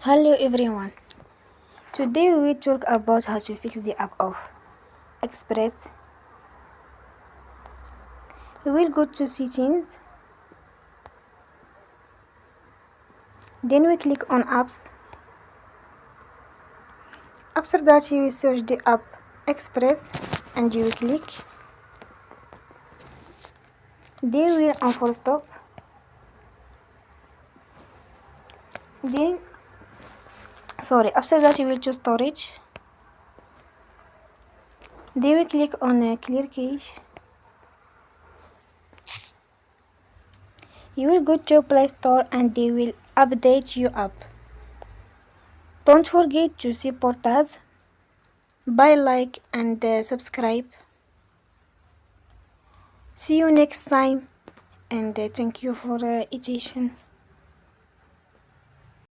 Hello everyone. Today we will talk about how to fix the app of Express. We will go to settings, then we click on apps. After that you will search the app Express and you will click. Then we will on full stop. After that you will choose storage. Then we click on clear cache. You will go to Play Store and they will update your app. Don't forget to support us by like and subscribe. See you next time and thank you for attention.